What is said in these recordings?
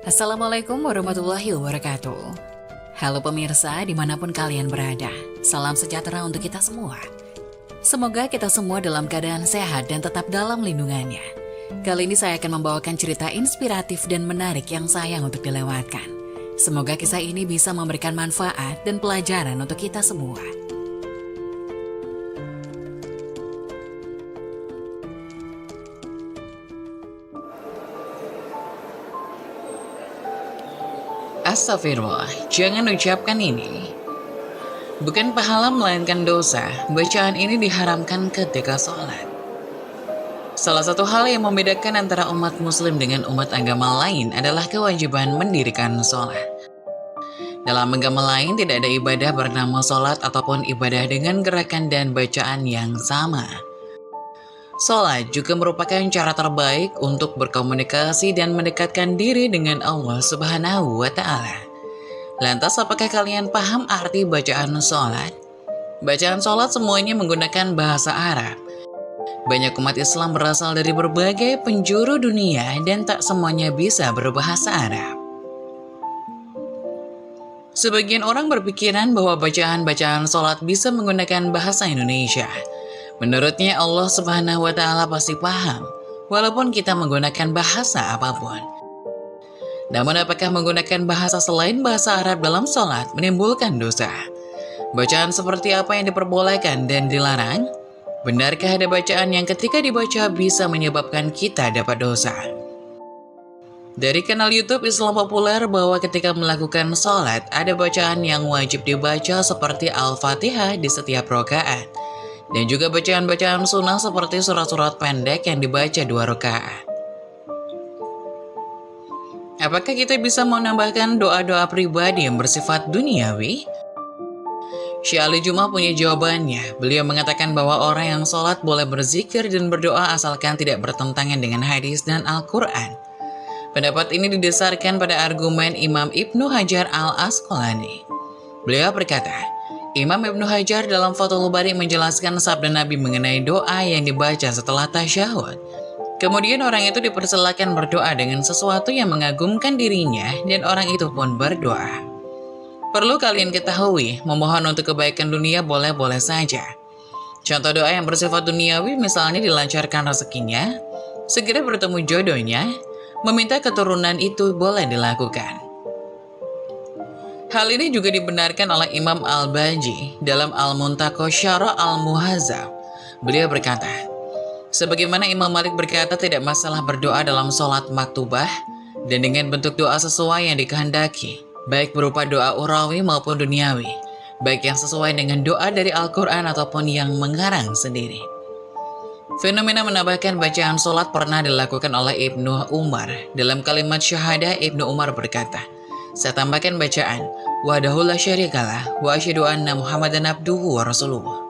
Assalamualaikum warahmatullahi wabarakatuh. Halo pemirsa dimanapun kalian berada, salam sejahtera untuk kita semua. Semoga kita semua dalam keadaan sehat dan tetap dalam lindungannya. Kali ini saya akan membawakan cerita inspiratif dan menarik yang sayang untuk dilewatkan. Semoga kisah ini bisa memberikan manfaat dan pelajaran untuk kita semua. Astagfirullah, jangan ucapkan ini. Bukan pahala melainkan dosa, bacaan ini diharamkan ketika sholat. Salah satu hal yang membedakan antara umat muslim dengan umat agama lain adalah kewajiban mendirikan sholat. Dalam agama lain tidak ada ibadah bernama sholat ataupun ibadah dengan gerakan dan bacaan yang sama. Sholat juga merupakan cara terbaik untuk berkomunikasi dan mendekatkan diri dengan Allah Subhanahu wa Ta'ala. Lantas, apakah kalian paham arti bacaan sholat? Bacaan sholat semuanya menggunakan bahasa Arab. Banyak umat Islam berasal dari berbagai penjuru dunia dan tak semuanya bisa berbahasa Arab. Sebagian orang berpikiran bahwa bacaan-bacaan sholat bisa menggunakan bahasa Indonesia. Menurutnya Allah Subhanahu wa Ta'ala pasti paham, walaupun kita menggunakan bahasa apapun. Namun apakah menggunakan bahasa selain bahasa Arab dalam sholat menimbulkan dosa? Bacaan seperti apa yang diperbolehkan dan dilarang? Benarkah ada bacaan yang ketika dibaca bisa menyebabkan kita dapat dosa? Dari kanal YouTube Islam Populer bahwa ketika melakukan sholat, ada bacaan yang wajib dibaca seperti Al-Fatihah di setiap rakaat. Dan juga bacaan-bacaan sunnah seperti surat-surat pendek yang dibaca 2 rakaat. Apakah kita bisa menambahkan doa-doa pribadi yang bersifat duniawi? Syekh Ali Juma punya jawabannya. Beliau mengatakan bahwa orang yang sholat boleh berzikir dan berdoa asalkan tidak bertentangan dengan hadis dan Al-Quran. Pendapat ini didasarkan pada argumen Imam Ibnu Hajar Al-Asqalani. Beliau berkata, Imam Ibnu Hajar dalam Fathul Bari menjelaskan sabda Nabi mengenai doa yang dibaca setelah tasyahud. Kemudian orang itu dipersilakan berdoa dengan sesuatu yang mengagumkan dirinya dan orang itu pun berdoa. Perlu kalian ketahui, memohon untuk kebaikan dunia boleh-boleh saja. Contoh doa yang bersifat duniawi misalnya dilancarkan rezekinya, segera bertemu jodohnya, meminta keturunan itu boleh dilakukan. Hal ini juga dibenarkan oleh Imam Al-Baji dalam Al-Muntaqo Syarah Al-Muhazzab. Beliau berkata, sebagaimana Imam Malik berkata tidak masalah berdoa dalam sholat maktubah dan dengan bentuk doa sesuai yang dikehendaki, baik berupa doa urawi maupun duniawi, baik yang sesuai dengan doa dari Al-Quran ataupun yang mengarang sendiri. Fenomena menambahkan bacaan sholat pernah dilakukan oleh Ibnu Umar. Dalam kalimat syahadah, Ibnu Umar berkata, saya tambahkan bacaan, wahdahu la syarikalah, wa asyhadu anna Muhammadan abduhu wa rasuluh.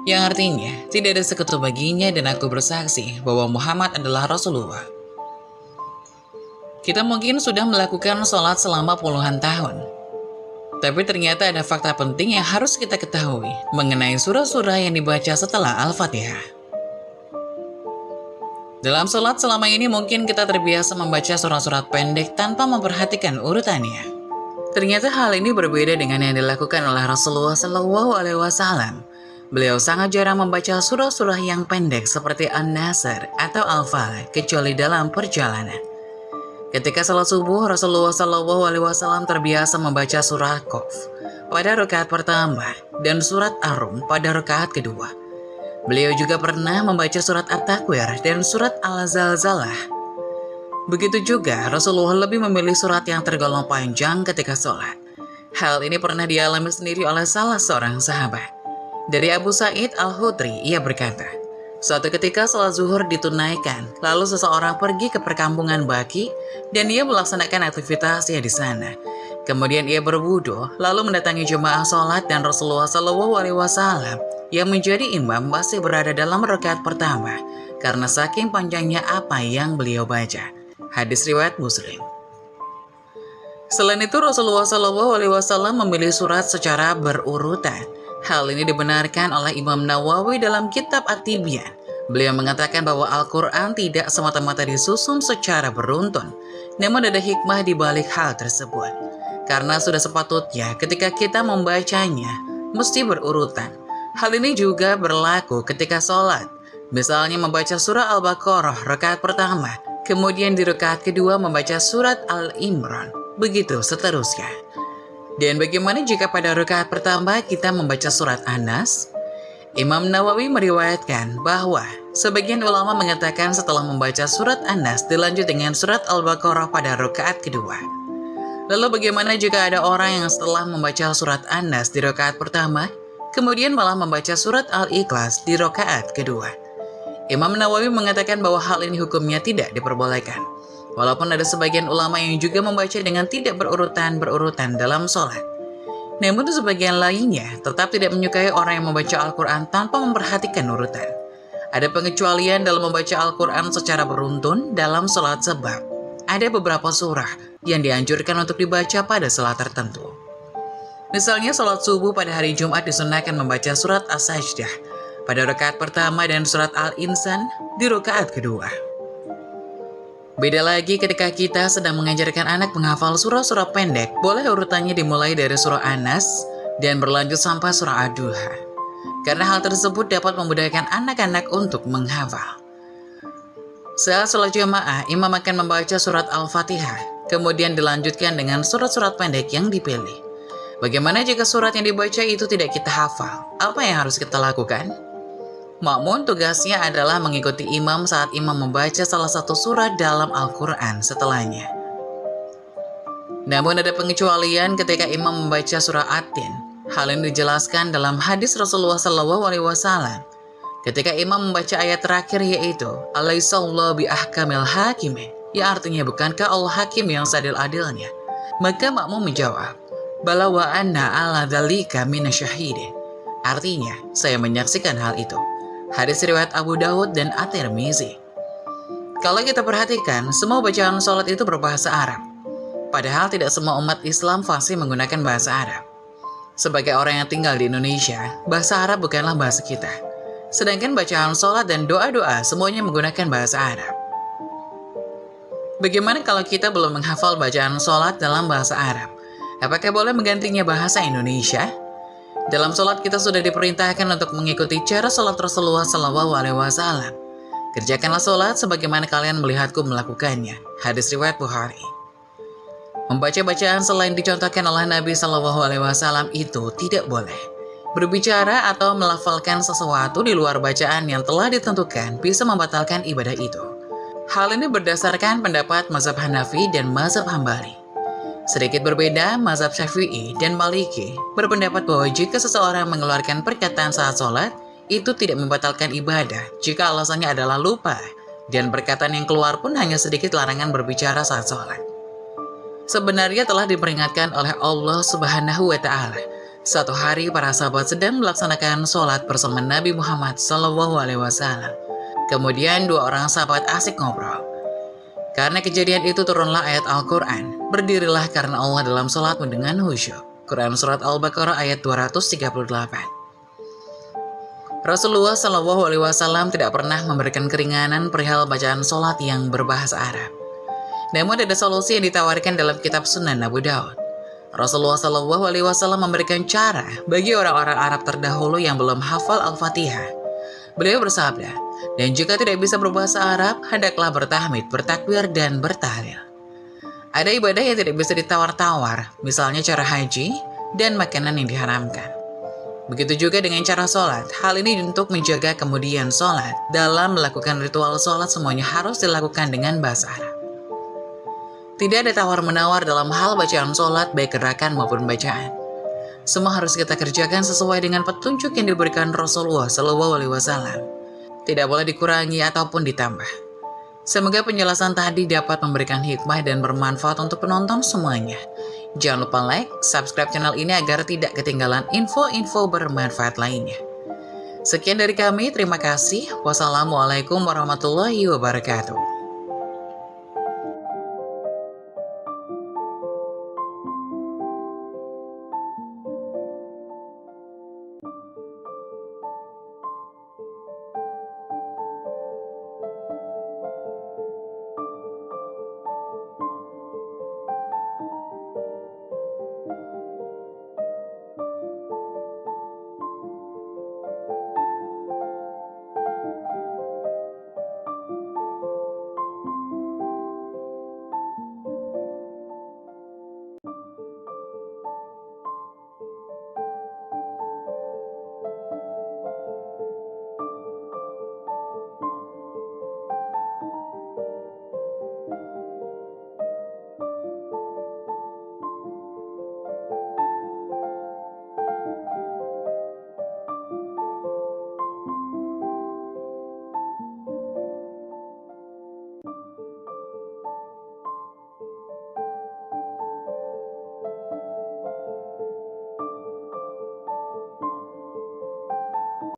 Yang artinya, tidak ada sekutu baginya dan aku bersaksi bahwa Muhammad adalah Rasulullah. Kita mungkin sudah melakukan sholat selama puluhan tahun. Tapi ternyata ada fakta penting yang harus kita ketahui mengenai surah-surah yang dibaca setelah Al-Fatihah. Dalam sholat selama ini mungkin kita terbiasa membaca surat-surat pendek tanpa memperhatikan urutannya. Ternyata hal ini berbeda dengan yang dilakukan oleh Rasulullah SAW. Beliau sangat jarang membaca surah-surah yang pendek seperti An-Nasr atau Al-Falaq kecuali dalam perjalanan. Ketika salat subuh, Rasulullah SAW terbiasa membaca surah Qaf pada rakaat pertama dan surat Ar-Rum pada rakaat kedua. Beliau juga pernah membaca surat At-Takwir dan surat Al-Zalzalah. Begitu juga Rasulullah lebih memilih surat yang tergolong panjang ketika sholat. Hal ini pernah dialami sendiri oleh salah seorang sahabat. Dari Abu Sa'id Al-Khudri, ia berkata, suatu ketika sholat zuhur ditunaikan, lalu seseorang pergi ke perkampungan Baki dan ia melaksanakan aktivitasnya di sana. Kemudian ia berwudu, lalu mendatangi jemaah sholat dan Rasulullah SAW yang menjadi imam masih berada dalam rakaat pertama karena saking panjangnya apa yang beliau baca. Hadis riwayat Muslim. Selain itu Rasulullah SAW memilih surat secara berurutan. Hal ini dibenarkan oleh Imam Nawawi dalam kitab At-Tibyan. Beliau mengatakan bahwa Al-Quran tidak semata-mata disusun secara beruntun. Namun ada hikmah di balik hal tersebut. Karena sudah sepatutnya ketika kita membacanya, mesti berurutan. Hal ini juga berlaku ketika sholat. Misalnya membaca surah Al-Baqarah rakaat pertama, kemudian di rakaat kedua membaca surat Al-Imran, begitu seterusnya. Dan bagaimana jika pada rakaat pertama kita membaca surat An-Nas? Imam Nawawi meriwayatkan bahwa sebagian ulama mengatakan setelah membaca surat An-Nas dilanjut dengan surat Al-Baqarah pada rakaat kedua. Lalu bagaimana jika ada orang yang setelah membaca surat An-Nas di rakaat pertama, kemudian malah membaca surat Al-Ikhlas di rakaat kedua? Imam Nawawi mengatakan bahwa hal ini hukumnya tidak diperbolehkan. Walaupun ada sebagian ulama yang juga membaca dengan tidak berurutan dalam sholat. Namun sebagian lainnya tetap tidak menyukai orang yang membaca Al-Quran tanpa memperhatikan urutan. Ada pengecualian dalam membaca Al-Quran secara beruntun dalam sholat sebab ada beberapa surah yang dianjurkan untuk dibaca pada sholat tertentu. Misalnya sholat subuh pada hari Jumat disunahkan membaca surat As-Sajdah pada rakaat pertama dan surat Al-Insan di rakaat kedua. Beda lagi ketika kita sedang mengajarkan anak menghafal surah-surah pendek, boleh urutannya dimulai dari surah An-Nas dan berlanjut sampai surah Ad-Duha. Karena hal tersebut dapat memudahkan anak-anak untuk menghafal. Saat sholat jamaah, imam akan membaca surat Al-Fatihah, kemudian dilanjutkan dengan surat-surat pendek yang dipilih. Bagaimana jika surat yang dibaca itu tidak kita hafal? Apa yang harus kita lakukan? Makmum tugasnya adalah mengikuti imam saat imam membaca salah satu surat dalam Al-Quran setelahnya. Namun ada pengecualian ketika imam membaca surah At-Tin. Hal ini dijelaskan dalam hadis Rasulullah SAW. Ketika imam membaca ayat terakhir yaitu Alaihissallahu biahkamil hakimin, yang artinya bukankah Allah hakim yang seadil-adilnya? Maka makmum menjawab, Bala wa anna ala dzalika minasyahidin. Artinya, saya menyaksikan hal itu. Hadis riwayat Abu Dawud dan At-Tirmizi. Kalau kita perhatikan, semua bacaan sholat itu berbahasa Arab. Padahal tidak semua umat Islam fasih menggunakan bahasa Arab. Sebagai orang yang tinggal di Indonesia, bahasa Arab bukanlah bahasa kita. Sedangkan bacaan sholat dan doa-doa semuanya menggunakan bahasa Arab. Bagaimana kalau kita belum menghafal bacaan sholat dalam bahasa Arab? Apakah boleh menggantinya bahasa Indonesia? Dalam sholat kita sudah diperintahkan untuk mengikuti cara sholat Rasulullah SAW. Kerjakanlah sholat sebagaimana kalian melihatku melakukannya. Hadis riwayat Bukhari. Membaca bacaan selain dicontohkan oleh Nabi SAW itu tidak boleh. Berbicara atau melafalkan sesuatu di luar bacaan yang telah ditentukan bisa membatalkan ibadah itu. Hal ini berdasarkan pendapat mazhab Hanafi dan mazhab Hambali. Sedikit berbeda, mazhab Syafi'i dan Maliki berpendapat bahwa jika seseorang mengeluarkan perkataan saat sholat, itu tidak membatalkan ibadah jika alasannya adalah lupa, dan perkataan yang keluar pun hanya sedikit larangan berbicara saat sholat. Sebenarnya telah diperingatkan oleh Allah Subhanahu wa Ta'ala. Suatu hari para sahabat sedang melaksanakan sholat bersama Nabi Muhammad SAW. Kemudian dua orang sahabat asik ngobrol. Karena kejadian itu turunlah ayat Al-Quran. Berdirilah karena Allah dalam sholatmu dengan khusyuk. Quran Surat Al-Baqarah ayat 238. Rasulullah SAW tidak pernah memberikan keringanan perihal bacaan sholat yang berbahasa Arab. Namun ada solusi yang ditawarkan dalam kitab Sunan Abu Daud. Rasulullah SAW memberikan cara bagi orang-orang Arab terdahulu yang belum hafal Al-Fatihah. Beliau bersabda, dan jika tidak bisa berbahasa Arab, hendaklah bertahmid, bertakbir, dan bertahlil. Ada ibadah yang tidak bisa ditawar-tawar, misalnya cara haji dan makanan yang diharamkan. Begitu juga dengan cara sholat. Hal ini untuk menjaga kemudian sholat. Dalam melakukan ritual sholat semuanya harus dilakukan dengan bahasa Arab. Tidak ada tawar-menawar dalam hal bacaan sholat, baik gerakan maupun bacaan. Semua harus kita kerjakan sesuai dengan petunjuk yang diberikan Rasulullah SAW. Tidak boleh dikurangi ataupun ditambah. Semoga penjelasan tadi dapat memberikan hikmah dan bermanfaat untuk penonton semuanya. Jangan lupa like, subscribe channel ini agar tidak ketinggalan info-info bermanfaat lainnya. Sekian dari kami, terima kasih. Wassalamualaikum warahmatullahi wabarakatuh.